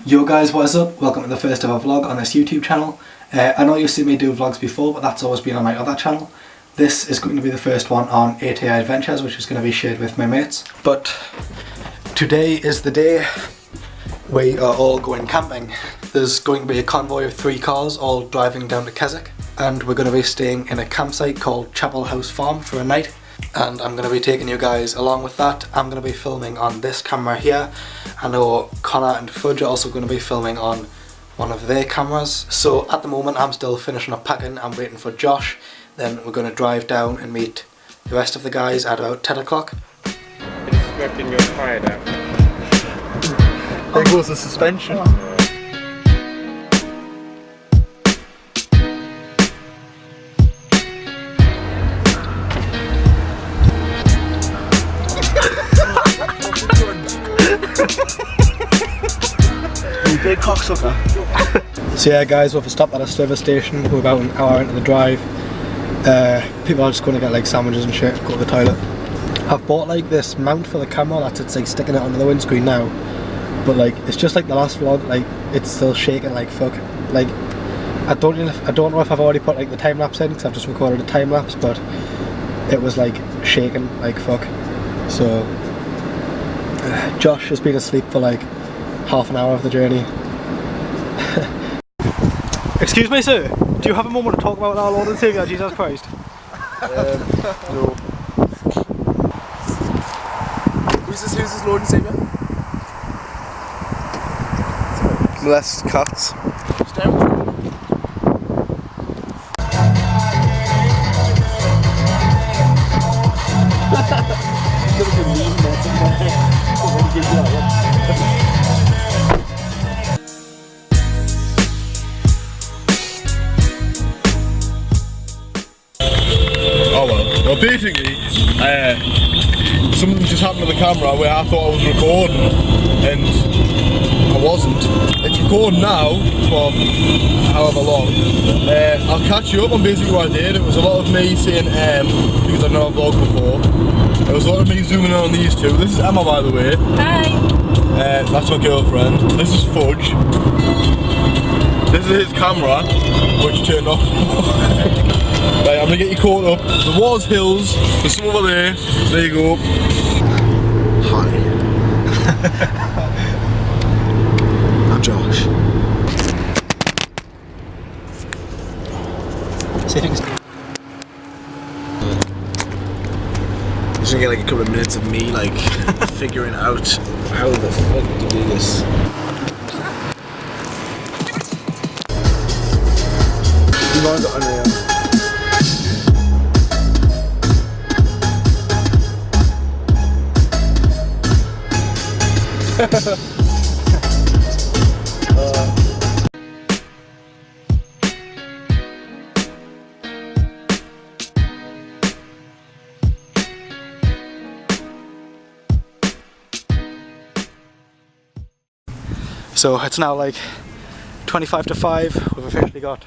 Yo guys, what is up? Welcome to the first ever vlog on this YouTube channel. I know you've seen me do vlogs before, but that's always been on my other channel. This is going to be the first one on ATI Adventures, which is going to be shared with my mates. But today is the day we are all going camping. There's going to be a convoy of 3 cars all driving down to Keswick, and we're going to be staying in a campsite called Chapel House Farm for a night. And I'm going to be taking you guys along with that. I'm going to be filming on this camera here. I know Connor and Fudge are also going to be filming on one of their cameras. So at the moment I'm still finishing up packing. I'm waiting for Josh. Then we're going to drive down and meet the rest of the guys at about 10 o'clock. It's working your tire down. There goes the suspension. You big cocksucker. So yeah guys, we've stopped at a service station. We're about an hour into the drive. People are just going to get like sandwiches and shit, go to the toilet. I've bought like this mount for the camera that's it's like sticking it onto the windscreen now. But like it's just like the last vlog, like it's still shaking like fuck. Like I don't know if I've already put like the time lapse in because I've just recorded a time lapse, but it was like shaking like fuck. So Josh has been asleep for like half an hour of the journey. Excuse me sir, do you have a moment to talk about our Lord and Saviour Jesus Christ? No. Who's this Lord and Saviour? Molest cats. Well, basically, something just happened to the camera where I thought I was recording, and I wasn't. It's recording now for however long. I'll catch you up on basically what I did. It was a lot of me saying because I've never vlogged before. It was a lot of me zooming in on these two. This is Emma, by the way. Hi. That's my girlfriend. This is Fudge. This is his camera, which turned off. Right, I'm gonna get you caught up. There was hills, there's some over there. There you go. Hi. I'm Josh. Just gonna get like a couple of minutes of me like figuring out how the fuck to do this. You guys are unreal. So it's now like 25 to 5, we've officially got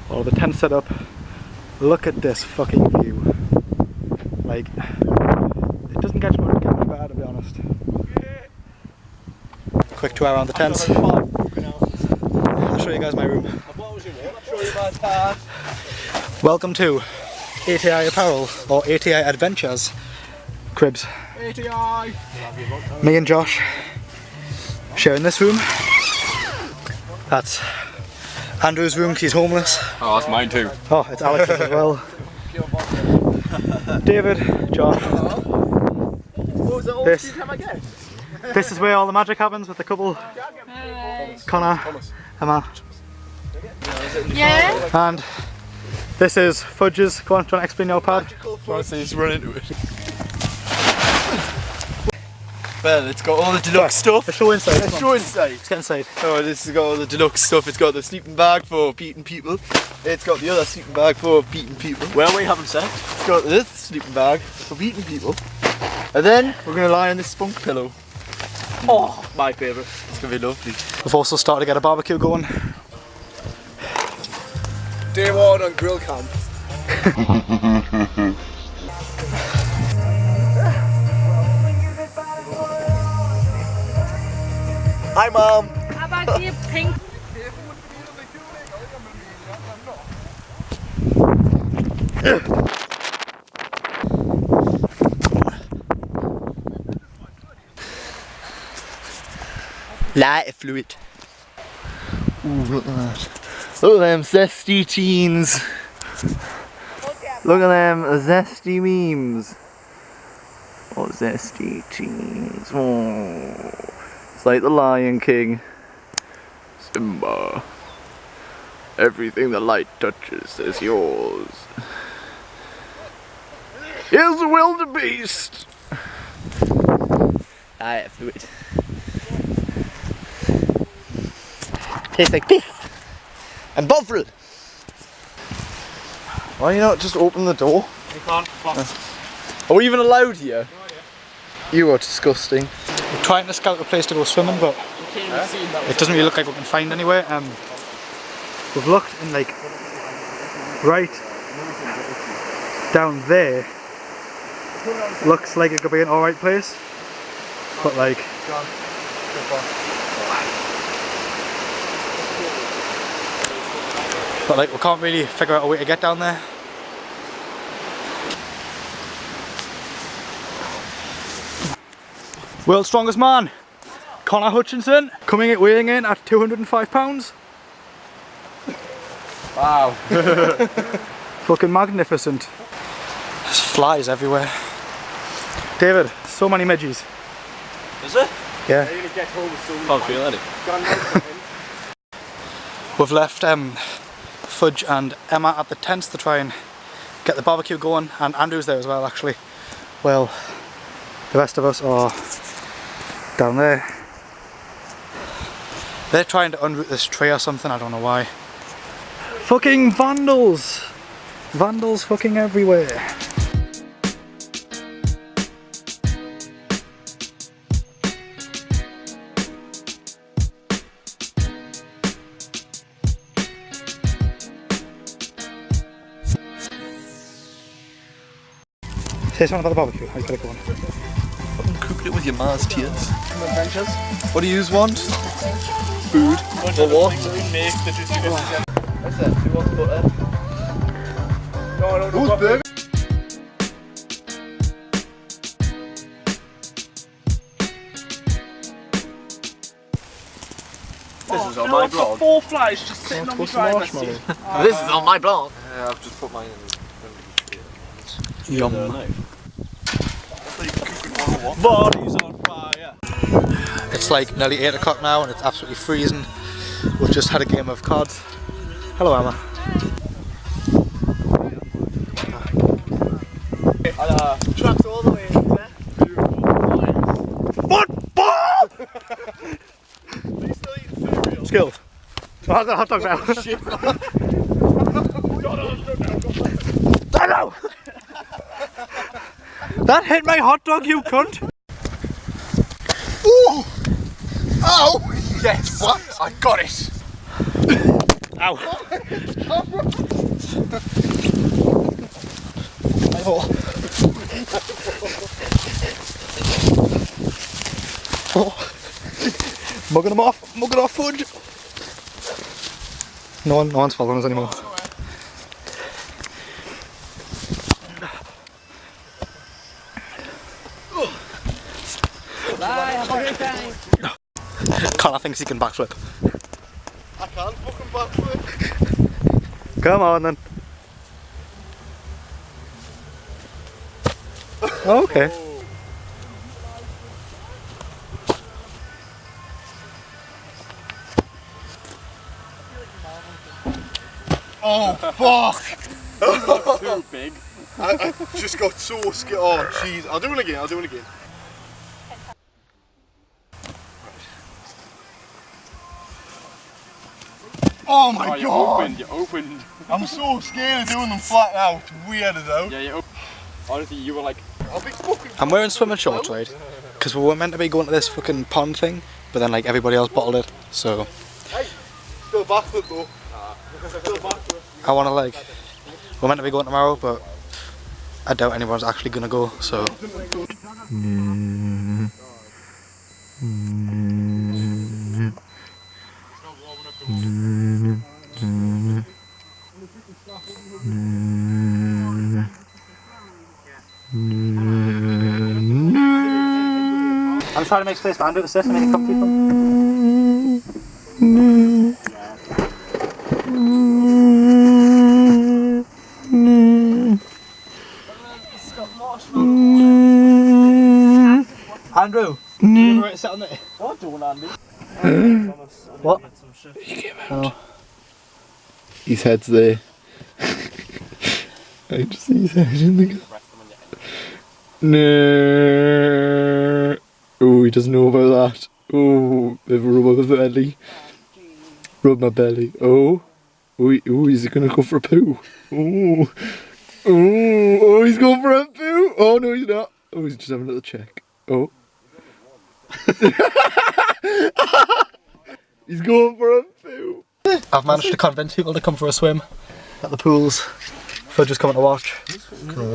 all the tents set up. Look at this fucking view. Like, it doesn't get much better to be honest. Quick tour around the tents. I'll show you guys my room. Welcome to ATI Apparel, or ATI Adventures cribs. ATI! Me and Josh sharing this room. That's Andrew's room because he's homeless. Oh, that's mine too. Oh, it's Alex's as well. David, Josh. This is where all the magic happens with the couple. Connor, Emma. Yeah? And this is Fudge's. Go on, do you want to explain your pad? Honestly, just run into it. Well, it's got all the deluxe stuff. Let's show inside. Let's show inside. Let's get inside. Oh, this has got all the deluxe stuff. It's got the sleeping bag for beating people. It's got the other sleeping bag for beating people. Well, we haven't said. It's got this sleeping bag for beating people. And then we're going to lie on this spunk pillow. Oh, my favourite. It's going to be lovely. We've also started to get a barbecue going. Day one on grill camp. Hi, Mom. the pink. Light fluid. Ooh, look at that. Look at them zesty teens. Look at them zesty memes. Oh, zesty teens. Oh. It's like the Lion King. Simba. Everything the light touches is yours. Here's the wildebeest. Light fluid. Tastes like beef and bovril. Why you not just open the door? You can't. Are we even allowed here? You are disgusting. We're trying to scout a place to go swimming, but it doesn't really look like we can find anywhere. We've looked and like right down there looks like it could be an alright place, but like we can't really figure out a way to get down there. World's strongest man, Connor Hutchinson, weighing in at 205 pounds. Wow. Fucking magnificent. There's flies everywhere. David, so many midges. Is it? Yeah. Can't feel any. We've left Fudge and Emma at the tents to try and get the barbecue going, and Andrew's there as well actually. Well, the rest of us are down there. They're trying to unroot this tree or something, I don't know why. Fucking vandals! Vandals fucking everywhere. Say something about the barbecue, how you got it going? Fucking cook it with your Mars tears. What do you want? Food. For what? What's that? Who wants butter? Who's burger? This is on my blog. 4 flies just sitting on my drive. This is on my blog. Yeah, I've just put mine in. Yum. Body's on fire. It's like nearly 8 o'clock now and it's absolutely freezing. We've just had a game of cards. Hello Emma. Tracks all the way in there. Football! He's still eating cereal. Skills. Oh, I've got a hot dog now. Hello! That hit my hot dog, you cunt! Ooh! Ow! Yes! What? I got it! Ow! Mugging them off! Mugging off Fudge! No one's following us anymore. Bye, have a great time. Connor thinks he can backflip. I can't fucking backflip. Come on then. Okay. Oh fuck! Too big. I just got so scared. Oh jeez. I'll do it again. Oh my god! You opened. I'm so scared of doing them flat out. Weird as out. Yeah, you opened. Honestly, you were like. I'll be fucking. I'm wearing swimming shorts, right? Because we were meant to be going to this fucking pond thing, but then like everybody else bottled it, so. Hey, still backflip though. Still backflip. I want to like. We're meant to be going tomorrow, but I doubt anyone's actually gonna go, so. I'm trying to make space for Andrew to sit and make it comfy for him. Andrew, do you ever sit on it? What doing, Andy? What? Oh. His head's there. I just see his head in the car. No. Oh, he doesn't know about that. Oh, rub my belly. Rub my belly. Oh. Oh, he's gonna go for a poo. Oh. Oh, he's going for a poo. Oh, no, he's not. Oh, he's just having a little check. Oh. He's going for a poo. I've managed to convince people to come for a swim at the pools. For just coming to watch.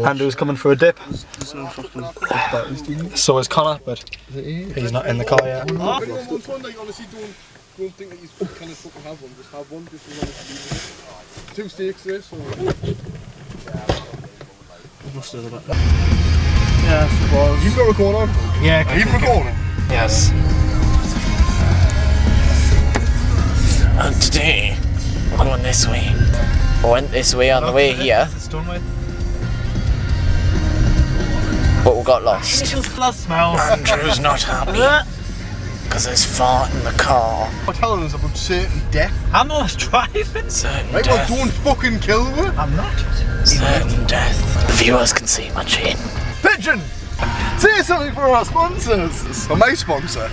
Andrew's coming for a dip. So is Connor, but he's not in the car yet. Honestly, don't think that you kind of fucking have one. Just have one, just as long as you leave it. 2 steaks there, so. Yeah, I suppose. You've got a record on? Yeah. Are you recording? Yes. And today, we're going this way. I went this way on the way here, but we got lost. Andrew's not happy because there's fart in the car. We're telling us about certain death. I'm not driving. Certain Right, well, death. don't fucking kill her. I'm not. Certain death. The viewers can see my chin. Pigeon! Say something for our sponsors. For my sponsor.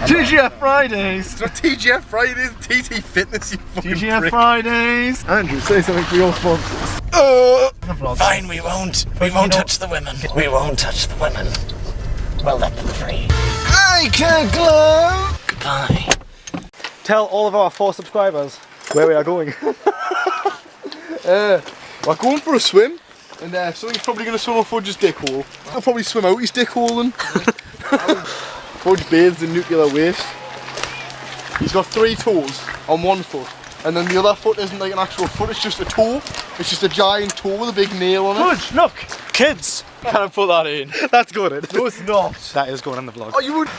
TGF Fridays. It's not TGF Fridays, TT Fitness, you fucking TGF prick. Fridays. Andrew, say something for your sponsors. Fine, we won't. We won't touch the women. We won't touch the women. We'll let them free. I can't glove. Goodbye. Tell all of our 4 subscribers where we are going. We're going for a swim, and something's probably going to swim off Fudge's dick hole. I'll probably swim out his dick hole then. Fudge bathes in nuclear waste. He's got 3 toes on 1 foot, and then the other foot isn't like an actual foot, it's just a toe. It's just a giant toe with a big nail on it. Fudge, look. Kids. Can I put that in? That's good. No, it's not. That is going in the vlog. Oh, you would. I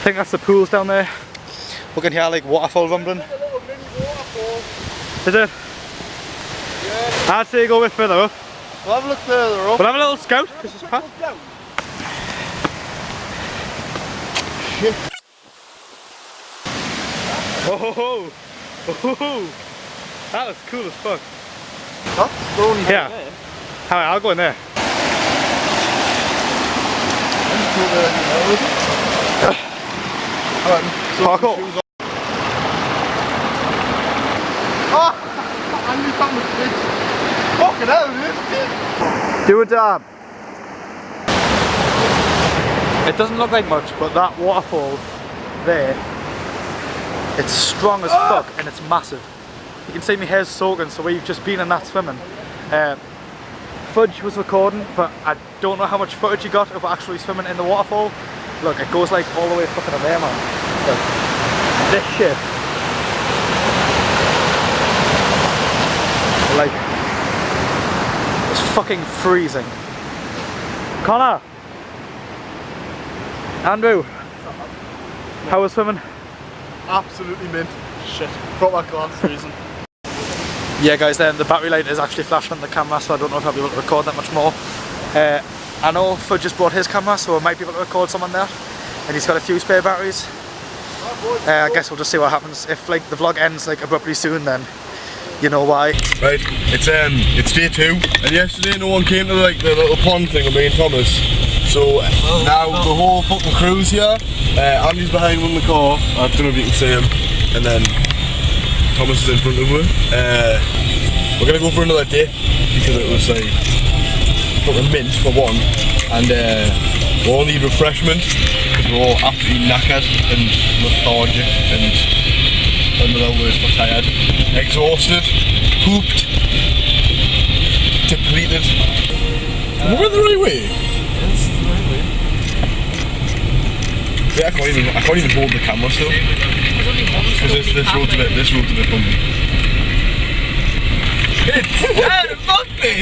think that's the pools down there. We can hear like waterfall rumbling. Is it? Yeah. I'd say go a bit further up. We'll have a look further up. We'll have a little scout. This is Pat. Shit. Oh ho ho! Oh ho ho! That was cool as fuck. Huh? Throwing your Yeah. Alright, I'll go in there. Parkour. I knew that was big. Fucking hell, dude. Do a dab. It doesn't look like much, but that waterfall there, it's strong as fuck and it's massive. You can see my hair's soaking, so we've just been in that swimming. Fudge was recording, but I don't know how much footage he got of actually swimming in the waterfall. Look, it goes like all the way fucking up there, man. Look, this shit. Like, it's fucking freezing. Connor! Andrew! How was swimming? Absolutely mint. Shit. Proper glass freezing. Yeah guys, then the battery light is actually flashing on the camera, so I don't know if I'll be able to record that much more. I know Fudge just brought his camera, so I might be able to record some on that. And he's got a few spare batteries. I guess we'll just see what happens. If like the vlog ends like abruptly soon, then you know why. Right, it's day 2, and yesterday no one came to like the little pond thing with me and Thomas. So now the whole fucking crew's here. Andy's behind one in the car. I don't know if you can see him. And then Thomas is in front of her. We're gonna go for another dip because it was like fucking mint for one, and we all need refreshment because we're all absolutely knackered and lethargic and another word for tired, exhausted, pooped, depleted. We're the right way. Yeah, I can't even hold the camera still. Because this road's a bit bumpy. Fuck me!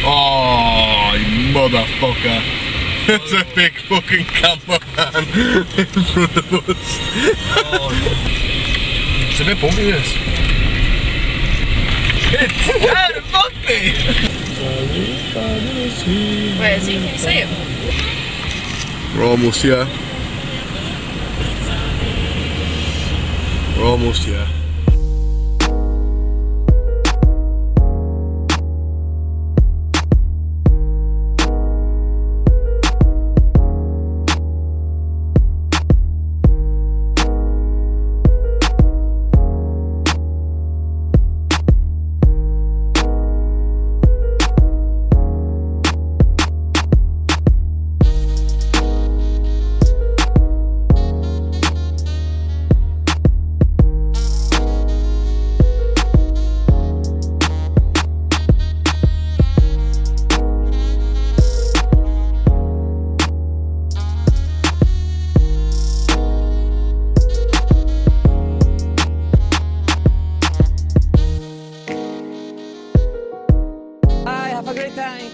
Oh, you motherfucker. There's a big fucking camper van in front of us. It's a bit bumpy, this. It's bumpy! Where is he? Can you see him? We're almost here. We're almost here. Have a great time.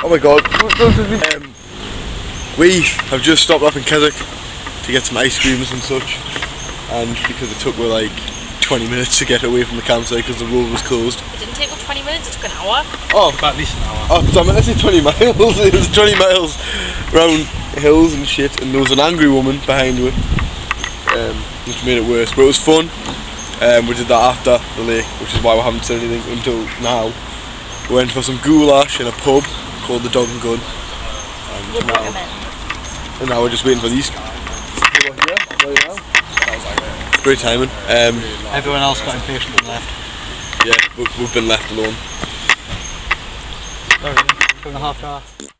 Oh my god. We have just stopped off in Keswick to get some ice creams and such, and because it took me like 20 minutes to get away from the campsite because the road was closed. It didn't take 20 minutes, it took an hour. Oh, about at least an hour. Oh, damn it, I said 20 miles. It was 20 miles round hills and shit, and there was an angry woman behind me, which made it worse, but it was fun. We did that after the lake, which is why we haven't said anything until now. We went for some goulash in a pub called the Dog and Gun, Would recommend. and now we're just waiting for these guys. Great timing. Everyone else got impatient and left. Yeah, we've been left alone. 2.5 hours.